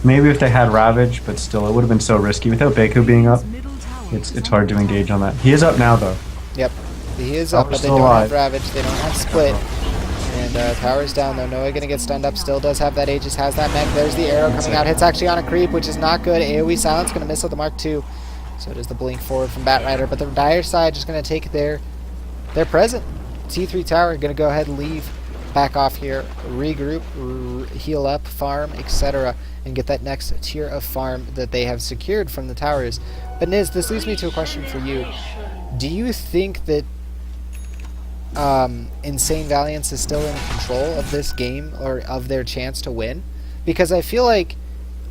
Maybe if they had Ravage, but still, it would have been so risky without Baku being up. It's hard to engage on that. He is up now, though. Yep, he is up, but they don't have Ravage. They don't have Split. And Tower's down, though. Noah going to get stunned up. Still does have that Aegis, has that mech. There's the arrow coming out. Hits actually on a creep, which is not good. AoE Silence going to miss with the Mark II. So does the blink forward from Batrider, but the dire side just going to take their present. T3 Tower going to go ahead and leave, back off here, regroup, heal up, farm, etc., and get that next tier of farm that they have secured from the towers. But Niz, this leads me to a question for you. Do you think that Insane.Valiance is still in control of this game or of their chance to win? Because I feel like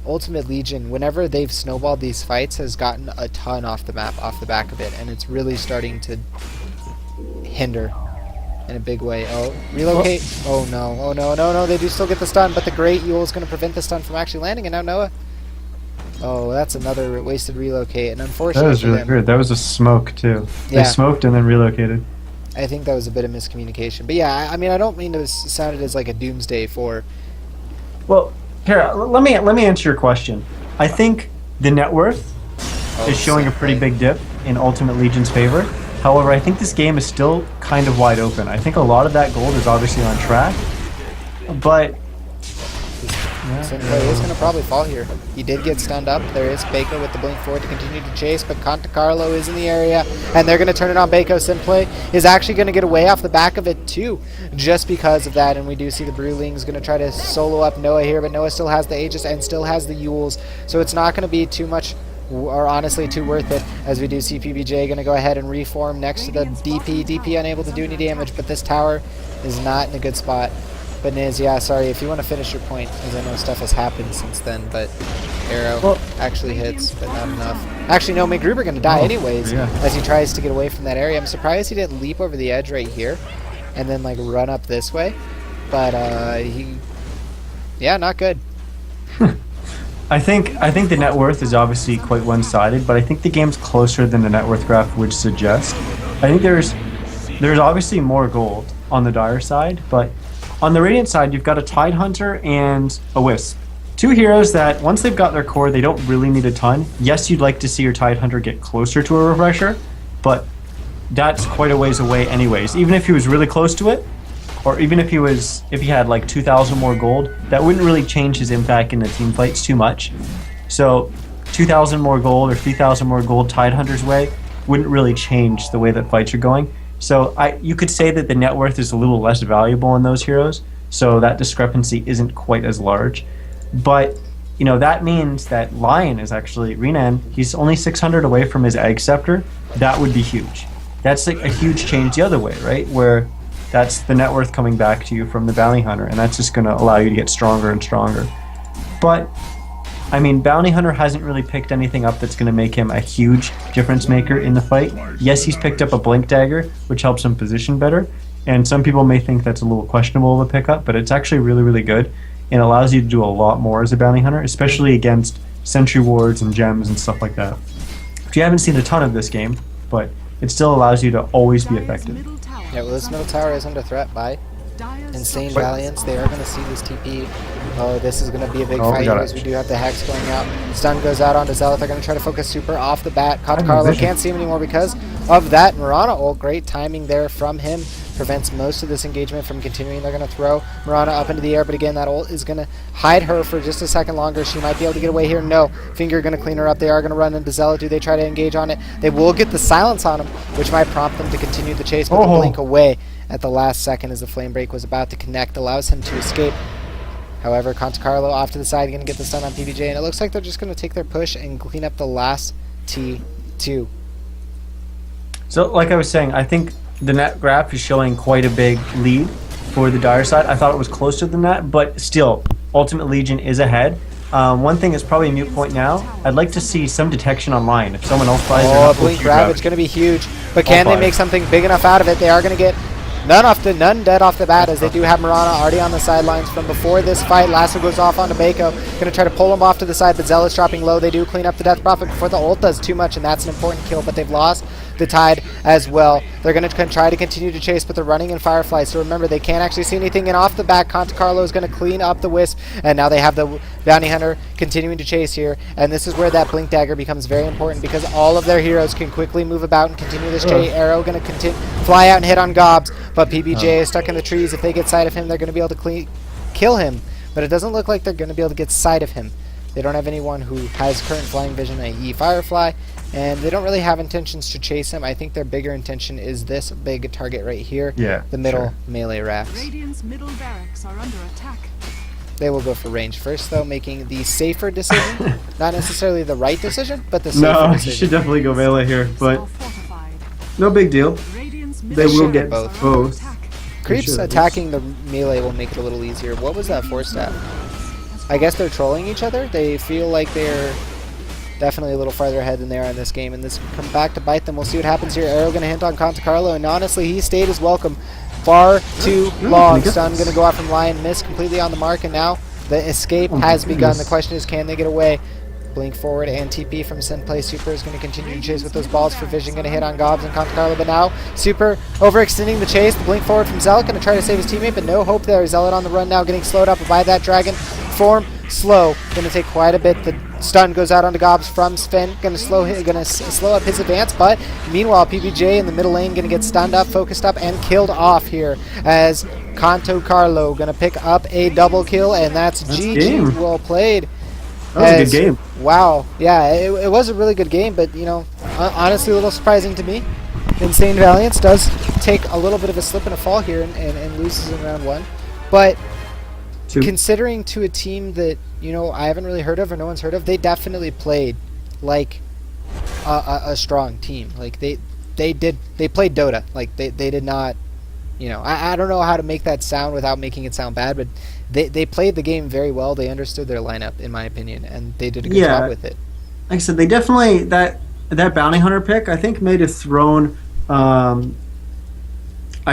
Ultimate Legion, whenever they've snowballed these fights, has gotten a ton off the map, off the back of it, and it's really starting to hinder in a big way. Oh, relocate. Oh no, oh no, no, no, they do still get the stun, but the Great Yule is going to prevent the stun from actually landing, and now Noah. Oh, that's another wasted relocate, and unfortunately that was really weird. That was a smoke, too. Yeah. They smoked and then relocated. I think that was a bit of miscommunication. But yeah, I mean, I don't mean to sound it as like a doomsday for... Well, here, let me answer your question. I think the net worth is showing a pretty big dip in Ultimate Legion's favor. However, I think this game is still kind of wide open. I think a lot of that gold is obviously on track, but... Sinplay is going to probably fall here. He did get stunned up. There is Baco with the blink forward to continue to chase, but Conte Carlo is in the area, and they're going to turn it on Baco. Sinplay is actually going to get away off the back of it too, just because of that, and we do see the Brewlings going to try to solo up Noah here, but Noah still has the Aegis and still has the Yules, so it's not going to be too much, or honestly too worth it, as we do see PBJ going to go ahead and reform next to the DP. DP unable to do any damage, but this tower is not in a good spot. But Niz, yeah, sorry, if you want to finish your point, because I know stuff has happened since then, but arrow actually hits, but not enough. Actually, no, McGruber going to die anyways, as he tries to get away from that area. I'm surprised he didn't leap over the edge right here, and then, like, run up this way. But, yeah, not good. I think the net worth is obviously quite one-sided, but I think the game's closer than the net worth graph would suggest. I think there's obviously more gold on the Dire side, but on the Radiant side, you've got a Tidehunter and a Wisp. Two heroes that, once they've got their core, they don't really need a ton. Yes, you'd like to see your Tidehunter get closer to a Refresher, but that's quite a ways away anyways. Even if he was really close to it, or even if he had like 2,000 more gold, that wouldn't really change his impact in the team fights too much. So 2,000 more gold or 3,000 more gold Tidehunter's way wouldn't really change the way that fights are going. So you could say that the net worth is a little less valuable in those heroes, so that discrepancy isn't quite as large. But, you know, that means that Lion is actually, Renan, he's only 600 away from his Egg Scepter. That would be huge. That's like a huge change the other way, right? Where that's the net worth coming back to you from the Bounty Hunter, and that's just going to allow you to get stronger and stronger. But I mean, Bounty Hunter hasn't really picked anything up that's going to make him a huge difference maker in the fight. Yes, he's picked up a Blink Dagger, which helps him position better, and some people may think that's a little questionable of a pickup, but it's actually really, really good, and allows you to do a lot more as a Bounty Hunter, especially against Sentry Wards and Gems and stuff like that. If you haven't seen a ton of this game, but it still allows you to always be effective. Yeah, well, this middle tower is under threat by Insane.Valiance. They are going to see this TP. Oh, this is going to be a big fight here as we do have the Hex going out. Stun goes out onto Zealot. They're going to try to focus Super off the bat. Carlo can't see him anymore because of that. Mirana ult, great timing there from him. Prevents most of this engagement from continuing. They're going to throw Mirana up into the air, but again, that ult is going to hide her for just a second longer. She might be able to get away here. No. Finger going to clean her up. They are going to run into Zealot. Do they try to engage on it? They will get the silence on him, which might prompt them to continue the chase, but the blink away at the last second as the flame break was about to connect allows him to escape. However, Carlo off to the side, going to get the stun on PBJ, and it looks like they're just going to take their push and clean up the last T2. So, like I was saying, I think the net graph is showing quite a big lead for the Dire side. I thought it was closer than that, but still, Ultimate Legion is ahead. One thing is probably a mute point now. I'd like to see some detection online. If someone else buys a blink grab, it's going to be huge. But can they make something big enough out of it? They are going to get none dead off the bat, as they do have Mirana already on the sidelines from before this fight. Lasso goes off onto Bako. Going to try to pull him off to the side, but Zealot's dropping low. They do clean up the Death Prophet before the ult does too much, and that's an important kill, but they've lost the Tide as well. They're going to try to continue to chase, but they're running in Firefly, so remember, they can't actually see anything, and off the back, Carlo is going to clean up the Wisp, and now they have the Bounty Hunter continuing to chase here, and this is where that Blink Dagger becomes very important, because all of their heroes can quickly move about and continue this chase. Arrow going to fly out and hit on Gobs, but PBJ is stuck in the trees. If they get sight of him, they're going to be able to kill him, but it doesn't look like they're going to be able to get sight of him. They don't have anyone who has current flying vision, i.e. Firefly, and they don't really have intentions to chase him. I think their bigger intention is this big target right here, the middle melee racks. Radiant's middle barracks are under attack. They will go for range first, though, making the safer decision. Not necessarily the right decision, but the safer decision. No, you should definitely go melee here, but no big deal. They will get both. Creeps attacking the melee will make it a little easier. What was that 4-step? I guess they're trolling each other. They feel like they're definitely a little farther ahead than they are in this game, and this will come back to bite them. We'll see what happens here. Arrow going to hint on Carlo, and honestly, he stayed his welcome far too long. Stun going to go out from Lion, miss completely on the mark, and now the escape has begun. The question is, can they get away? Blink forward and TP from Senplay. Super is going to continue to chase with those balls for Vision. Going to hit on Gobs and Carlo, but now Super overextending the chase. The blink forward from Zealot. Going to try to save his teammate, but no hope there. Zealot on the run now, getting slowed up by that dragon form. Slow. Going to take quite a bit. The stun goes out onto Gobs from Sven. Going to slow up his advance, but meanwhile PBJ in the middle lane going to get stunned up, focused up, and killed off here as Carlo going to pick up a double kill, and that's GG. Game. Well played. That was a good game. Wow. Yeah, it was a really good game, but, you know, honestly a little surprising to me. Insane.Valiance does take a little bit of a slip and a fall here and loses in round 1. But considering to a team that, you know, I haven't really heard of or no one's heard of, they definitely played like a strong team. Like, they played Dota. Like, they did not, you know, I don't know how to make that sound without making it sound bad, but they played the game very well. They understood their lineup, in my opinion, and they did a good job with it. Like I said, they definitely, that Bounty Hunter pick, I think might have thrown, I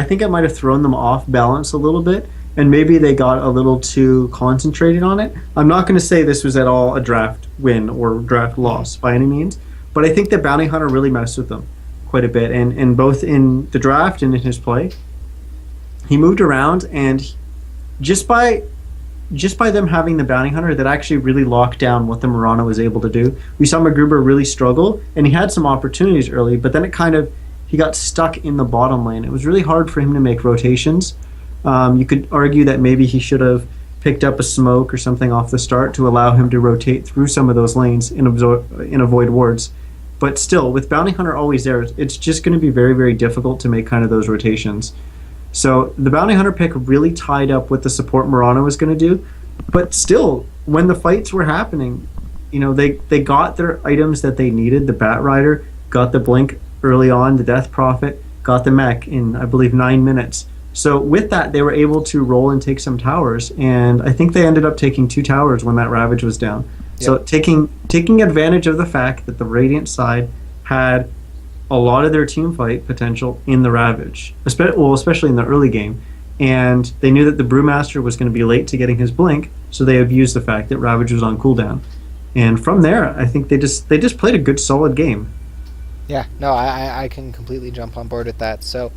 think it might have thrown them off balance a little bit, and maybe they got a little too concentrated on it. I'm not going to say this was at all a draft win or draft loss by any means, but I think that Bounty Hunter really messed with them quite a bit, and both in the draft and in his play. He moved around, and just by them having the Bounty Hunter, that actually really locked down what the Mirana was able to do. We saw Magruber really struggle, and he had some opportunities early, but then he got stuck in the bottom lane. It was really hard for him to make rotations. You could argue that maybe he should have picked up a smoke or something off the start to allow him to rotate through some of those lanes and avoid wards. But still, with Bounty Hunter always there, it's just going to be very, very difficult to make kind of those rotations. So the Bounty Hunter pick really tied up what the support Mirana was going to do. But still, when the fights were happening, you know, they got their items that they needed. The Bat Rider got the Blink early on, the Death Prophet got the mech in, I believe, 9 minutes. So with that, they were able to roll and take some towers, and I think they ended up taking 2 towers when that Ravage was down. So taking advantage of the fact that the Radiant side had a lot of their team fight potential in the Ravage, especially in the early game, and they knew that the Brewmaster was going to be late to getting his blink, so they abused the fact that Ravage was on cooldown. And from there, I think they just played a good, solid game. Yeah, no, I can completely jump on board with that. So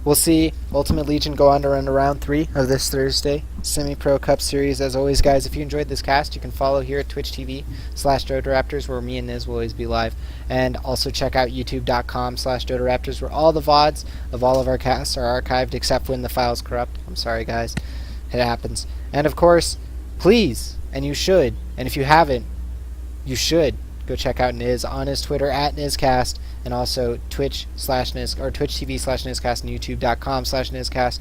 we'll see Ultimate Legion go on to run to round 3 of this Thursday Semi-Pro Cup Series. As always, guys, if you enjoyed this cast, you can follow here at Twitch TV/DotaRaptors, where me and Niz will always be live. And also check out YouTube.com/DotaRaptors, where all the VODs of all of our casts are archived, except when the file's corrupt. I'm sorry, guys. It happens. And of course, please, and you should, and if you haven't, you should go check out Niz on his Twitter at Nizcast, and also Twitch/Niz or Twitch TV/Nizcast and YouTube.com/Nizcast.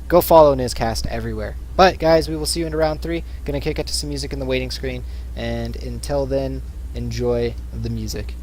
Go follow Nizcast everywhere. But guys, we will see you in round 3. Gonna kick it to some music in the waiting screen, and until then, enjoy the music.